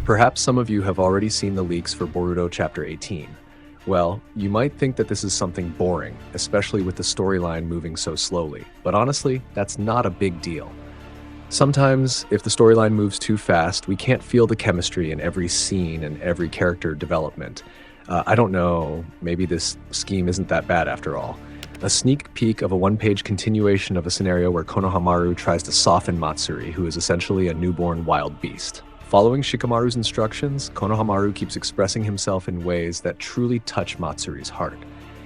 Perhaps some of you have already seen the leaks for Boruto Chapter 18. Well, you might think that this is something boring, especially with the storyline moving so slowly, but honestly, that's not a big deal. Sometimes, if the storyline moves too fast, we can't feel the chemistry in every scene and every character development. I don't know, maybe this scheme isn't that bad after all. A sneak peek of a one-page continuation of a scenario where Konohamaru tries to soften Matsuri, who is essentially a newborn wild beast. Following Shikamaru's instructions, Konohamaru keeps expressing himself in ways that truly touch Matsuri's heart.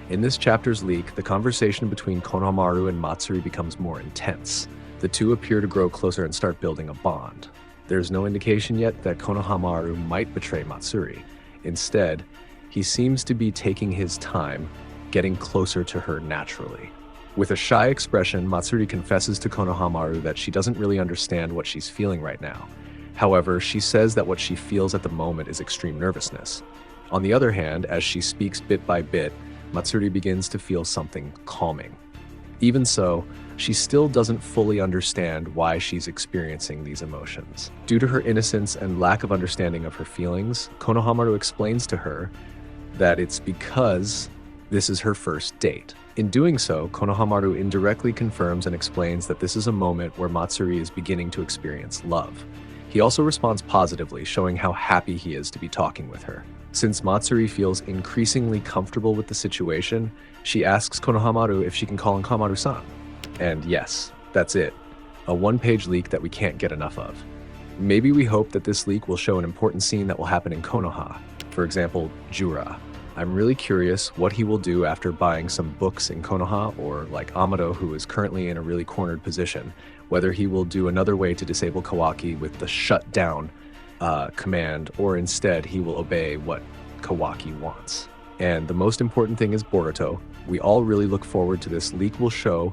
In this chapter's leak, the conversation between Konohamaru and Matsuri becomes more intense. The two appear to grow closer and start building a bond. There's no indication yet that Konohamaru might betray Matsuri. Instead, he seems to be taking his time, getting closer to her naturally. With a shy expression, Matsuri confesses to Konohamaru that she doesn't really understand what she's feeling right now. However, she says that what she feels at the moment is extreme nervousness. On the other hand, as she speaks bit by bit, Matsuri begins to feel something calming. Even so, she still doesn't fully understand why she's experiencing these emotions. Due to her innocence and lack of understanding of her feelings, Konohamaru explains to her that it's because this is her first date. In doing so, Konohamaru indirectly confirms and explains that this is a moment where Matsuri is beginning to experience love. He also responds positively, showing how happy he is to be talking with her. Since Matsuri feels increasingly comfortable with the situation, she asks Konohamaru if she can call him Kamaru-san. And yes, that's it. A one-page leak that we can't get enough of. Maybe we hope that this leak will show an important scene that will happen in Konoha. For example, Jura. I'm really curious what he will do after buying some books in Konoha, or like Amado, who is currently in a really cornered position, whether he will do another way to disable Kawaki with the shutdown command, or instead he will obey what Kawaki wants. And the most important thing is Boruto. We all really look forward to this leak will show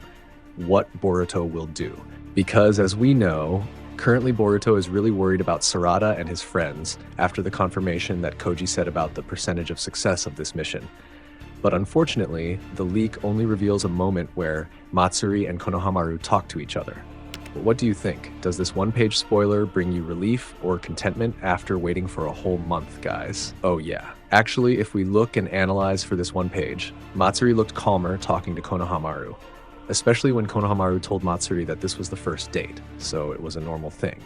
what Boruto will do. Because as we know, currently Boruto is really worried about Sarada and his friends after the confirmation that Koji said about the percentage of success of this mission. But unfortunately, the leak only reveals a moment where Matsuri and Konohamaru talk to each other. But what do you think? Does this one-page spoiler bring you relief or contentment after waiting for a whole month, guys? Oh yeah. Actually, if we look and analyze for this one page, Matsuri looked calmer talking to Konohamaru, especially when Konohamaru told Matsuri that this was the first date, so it was a normal thing.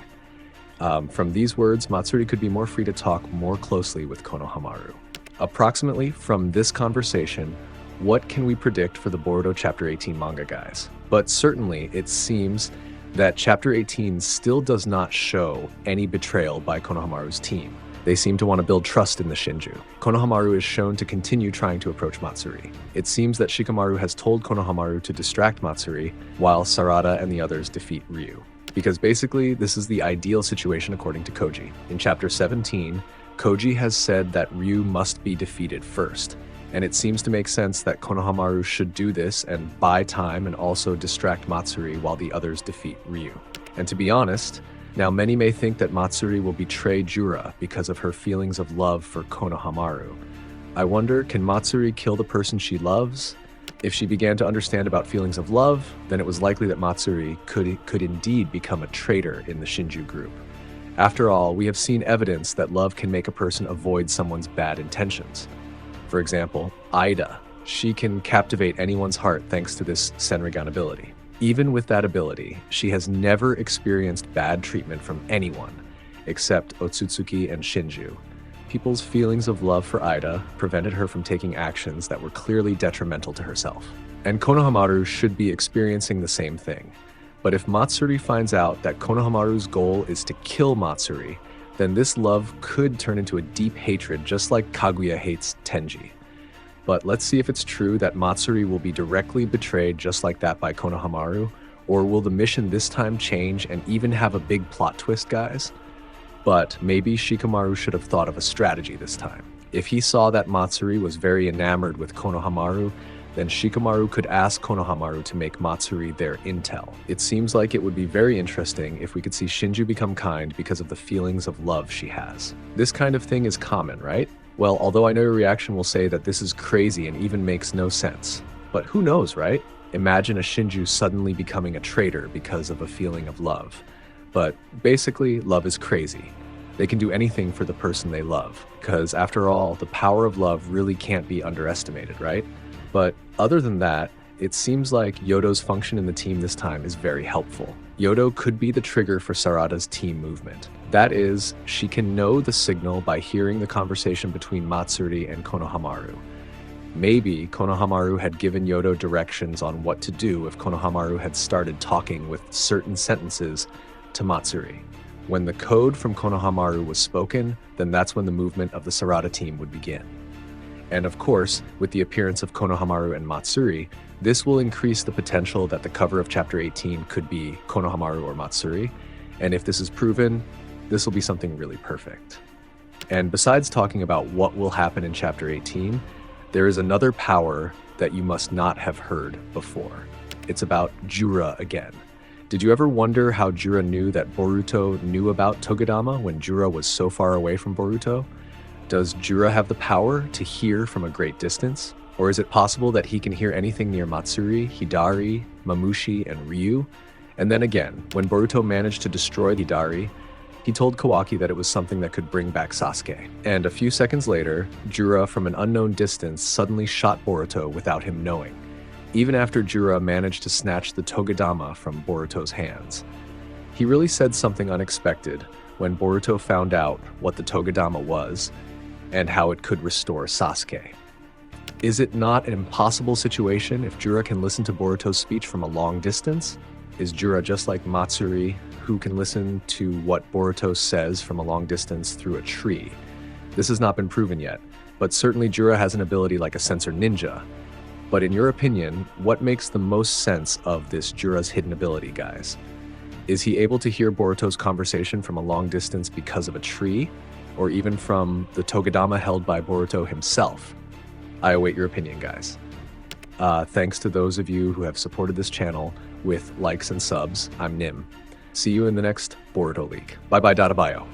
From these words, Matsuri could be more free to talk more closely with Konohamaru. Approximately from this conversation, what can we predict for the Boruto Chapter 18 manga, guys? But certainly, it seems that Chapter 18 still does not show any betrayal by Konohamaru's team. They seem to want to build trust in the Shinju. Konohamaru is shown to continue trying to approach Matsuri. It seems that Shikamaru has told Konohamaru to distract Matsuri, while Sarada and the others defeat Ryu. Because basically, this is the ideal situation according to Koji. In Chapter 17, Koji has said that Ryu must be defeated first, and it seems to make sense that Konohamaru should do this and buy time and also distract Matsuri while the others defeat Ryu. And to be honest, now many may think that Matsuri will betray Jura because of her feelings of love for Konohamaru. I wonder, can Matsuri kill the person she loves? If she began to understand about feelings of love, then it was likely that Matsuri could indeed become a traitor in the Shinju group. After all, we have seen evidence that love can make a person avoid someone's bad intentions. For example, Ida. She can captivate anyone's heart thanks to this Senrigan ability. Even with that ability, she has never experienced bad treatment from anyone, except Otsutsuki and Shinju. People's feelings of love for Ida prevented her from taking actions that were clearly detrimental to herself. And Konohamaru should be experiencing the same thing. But if Matsuri finds out that Konohamaru's goal is to kill Matsuri, then this love could turn into a deep hatred, just like Kaguya hates Tenji. But let's see if it's true that Matsuri will be directly betrayed just like that by Konohamaru, or will the mission this time change and even have a big plot twist, guys? But maybe Shikamaru should have thought of a strategy this time. If he saw that Matsuri was very enamored with Konohamaru, then Shikamaru could ask Konohamaru to make Matsuri their intel. It seems like it would be very interesting if we could see Shinju become kind because of the feelings of love she has. This kind of thing is common, right? Well, although I know your reaction will say that this is crazy and even makes no sense. But who knows, right? Imagine a Shinju suddenly becoming a traitor because of a feeling of love. But basically, love is crazy. They can do anything for the person they love, because after all, the power of love really can't be underestimated, right? But other than that, it seems like Yodo's function in the team this time is very helpful. Yodo could be the trigger for Sarada's team movement. That is, she can know the signal by hearing the conversation between Matsuri and Konohamaru. Maybe Konohamaru had given Yodo directions on what to do if Konohamaru had started talking with certain sentences to Matsuri. When the code from Konohamaru was spoken, then that's when the movement of the Sarada team would begin. And of course, with the appearance of Konohamaru and Matsuri, this will increase the potential that the cover of Chapter 18 could be Konohamaru or Matsuri, and if this is proven, this will be something really perfect. And besides talking about what will happen in Chapter 18, there is another power that you must not have heard before. It's about Jura again. Did you ever wonder how Jura knew that Boruto knew about Togodama when Jura was so far away from Boruto? Does Jura have the power to hear from a great distance? Or is it possible that he can hear anything near Matsuri, Hidari, Mamushi, and Ryu? And then again, when Boruto managed to destroy Hidari, he told Kawaki that it was something that could bring back Sasuke. And a few seconds later, Jura from an unknown distance suddenly shot Boruto without him knowing, even after Jura managed to snatch the Togodama from Boruto's hands. He really said something unexpected when Boruto found out what the Togodama was and how it could restore Sasuke. Is it not an impossible situation if Jura can listen to Boruto's speech from a long distance? Is Jura just like Matsuri, who can listen to what Boruto says from a long distance through a tree? This has not been proven yet, but certainly Jura has an ability like a sensor ninja. But in your opinion, what makes the most sense of this Jura's hidden ability, guys? Is he able to hear Boruto's conversation from a long distance because of a tree, or even from the Togodama held by Boruto himself? I await your opinion, guys. Thanks to those of you who have supported this channel with likes and subs. I'm Nim. See you in the next Boruto League. Bye bye, Data Bio.